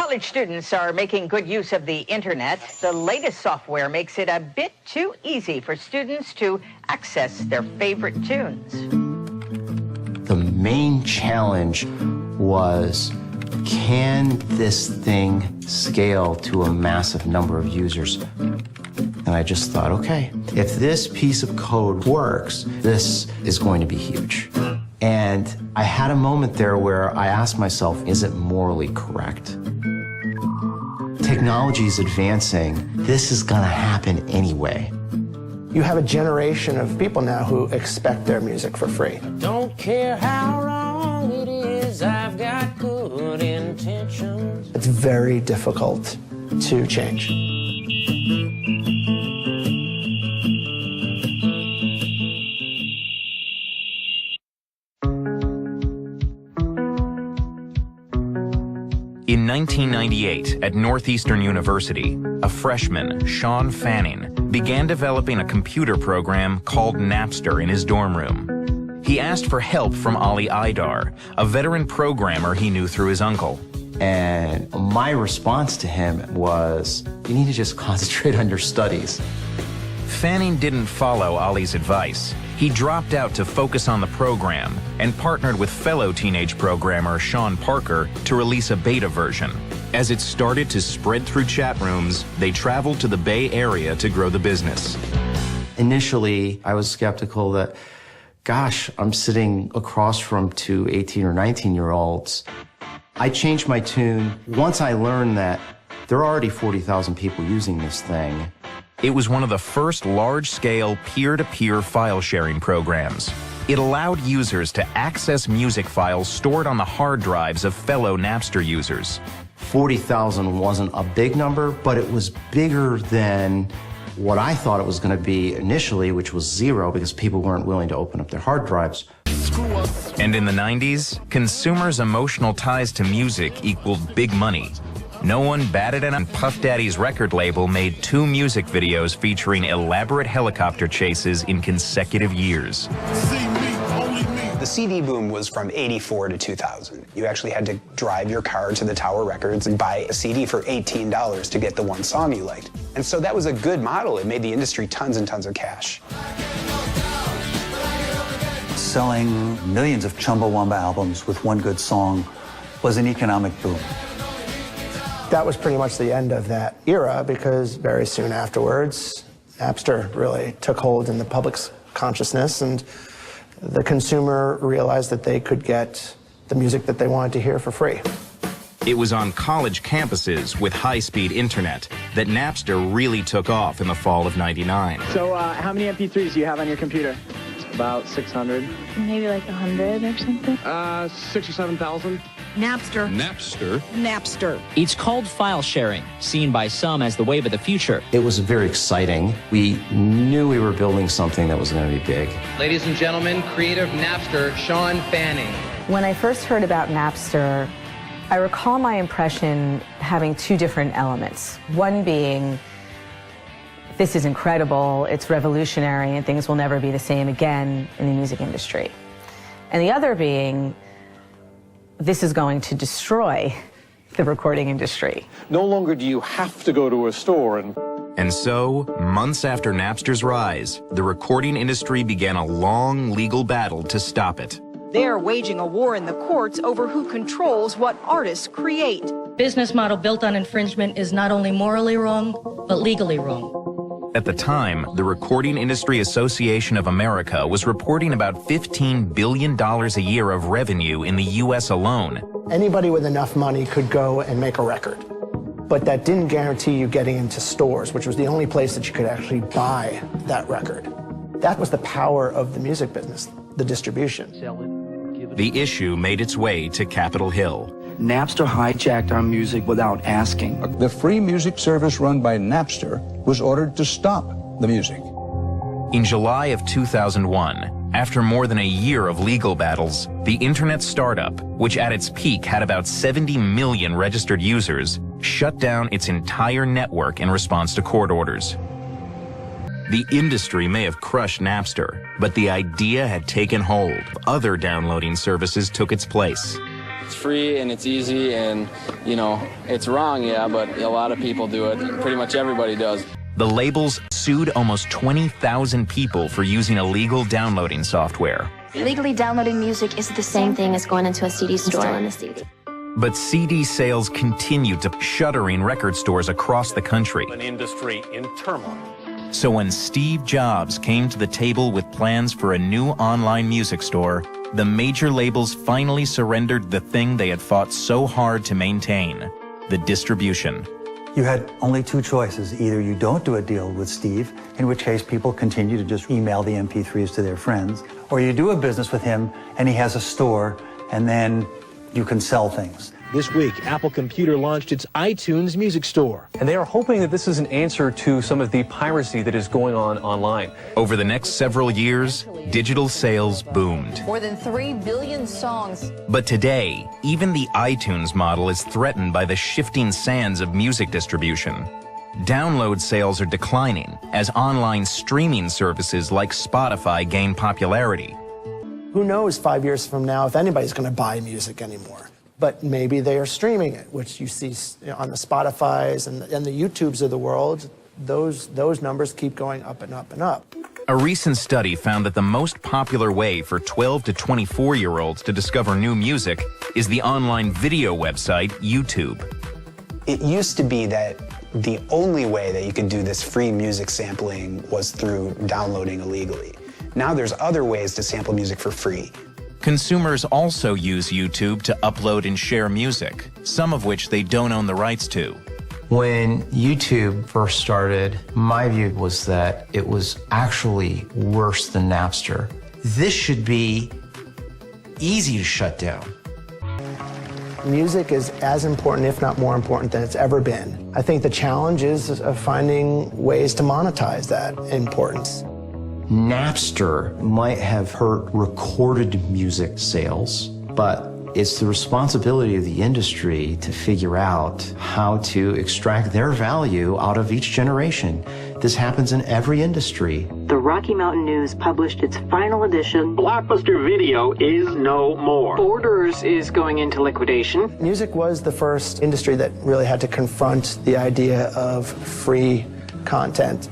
college students are making good use of the internet. The latest software makes it a bit too easy for students to access their favorite tunes. The main challenge was, can this thing scale to a massive number of users? And I just thought, okay, if this piece of code works, this is going to be huge. And I had a moment there where I asked myself, is it morally correct? Technology is advancing. This is going to happen anyway. You have a generation of people now who expect their music for free. Don't care how wrong it is, I've got good intentions. It's very difficult to change. In 1998, at Northeastern University, a freshman, Shawn Fanning, began developing a computer program called Napster in his dorm room. He asked for help from Ali Aydar, a veteran programmer he knew through his uncle. And my response to him was, you need to just concentrate on your studies. Fanning didn't follow Ali's advice. He dropped out to focus on the program and partnered with fellow teenage programmer Sean Parker to release a beta version. As it started to spread through chat rooms, they traveled to the Bay Area to grow the business. Initially, I was skeptical that, gosh, I'm sitting across from two 18 or 19-year-olds. I changed my tune once I learned that there are already 40,000 people using this thing. It was one of the first large-scale peer-to-peer file-sharing programs. It allowed users to access music files stored on the hard drives of fellow Napster users. 40,000 wasn't a big number, but it was bigger than what I thought it was going to be initially, which was 0, because people weren't willing to open up their hard drives. And in the 90s, consumers' emotional ties to music equaled big money. No one batted an eye, and Puff Daddy's record label made 2 music videos featuring elaborate helicopter chases in consecutive years. The CD boom was from '84 to 2000. You actually had to drive your car to the Tower Records and buy a CD for $18 to get the one song you liked. And so that was a good model. It made the industry tons and tons of cash. Selling millions of Chumbawamba albums with one good song was an economic boom. That was pretty much the end of that era, because very soon afterwards, Napster really took hold in the public's consciousness, and the consumer realized that they could get the music that they wanted to hear for free. It was on college campuses with high-speed internet that Napster really took off in the fall of '99. So how many MP3s do you have on your computer? About 600. Maybe like 100 or something? 6,000 or 7,000. Napster. Napster. Napster. It's called file sharing, seen by some as the wave of the future. It was very exciting. We knew we were building something that was going to be big. Ladies and gentlemen, creator of Napster, Shawn Fanning. When I first heard about Napster, I recall my impression having 2 different elements. One being, this is incredible, it's revolutionary, and things will never be the same again in the music industry. And the other being, this is going to destroy the recording industry. No longer do you have to go to a store and... And so, months after Napster's rise, the recording industry began a long legal battle to stop it. They're waging a war in the courts over who controls what artists create. Business model built on infringement is not only morally wrong, but legally wrong. At the time, the Recording Industry Association of America was reporting about $15 billion a year of revenue in the U.S. alone. Anybody with enough money could go and make a record, but that didn't guarantee you getting into stores, which was the only place that you could actually buy that record. That was the power of the music business, the distribution. The issue made its way to Capitol Hill. Napster hijacked our music without asking. The free music service run by Napster was ordered to stop the music. In July of 2001, after more than a year of legal battles, the internet startup, which at its peak had about 70 million registered users, shut down its entire network in response to court orders. The industry may have crushed Napster, but the idea had taken hold. Other downloading services took its place. It's free and it's easy and, you know, it's wrong, yeah, but a lot of people do it. Pretty much everybody does. The labels sued almost 20,000 people for using illegal downloading software. Legally downloading music is the same thing as going into a CD store and a CD. But CD sales continued to shuttering record stores across the country. An industry in turmoil. So when Steve Jobs came to the table with plans for a new online music store, the major labels finally surrendered the thing they had fought so hard to maintain, the distribution. You had only two choices. Either you don't do a deal with Steve, in which case people continue to just email the MP3s to their friends, or you do a business with him and he has a store, and then you can sell things. This week, Apple Computer launched its iTunes music store. And they are hoping that this is an answer to some of the piracy that is going on online. Over the next several years, digital sales boomed. More than 3 billion songs. But today, even the iTunes model is threatened by the shifting sands of music distribution. Download sales are declining as online streaming services like Spotify gain popularity. Who knows 5 years from now if anybody's going to buy music anymore? But maybe they are streaming it, which you see on the Spotifys and the YouTubes of the world. Those numbers keep going up and up and up. A recent study found that the most popular way for 12 to 24-year-olds to discover new music is the online video website YouTube. It used to be that the only way that you could do this free music sampling was through downloading illegally. Now there's other ways to sample music for free. Consumers also use YouTube to upload and share music, some of which they don't own the rights to. When YouTube first started, my view was that it was actually worse than Napster. This should be easy to shut down. Music is as important, if not more important, than it's ever been. I think the challenge is of finding ways to monetize that importance. Napster might have hurt recorded music sales, but it's the responsibility of the industry to figure out how to extract their value out of each generation. This happens in every industry. The Rocky Mountain News published its final edition. Blockbuster Video is no more. Borders is going into liquidation. Music was the first industry that really had to confront the idea of free content.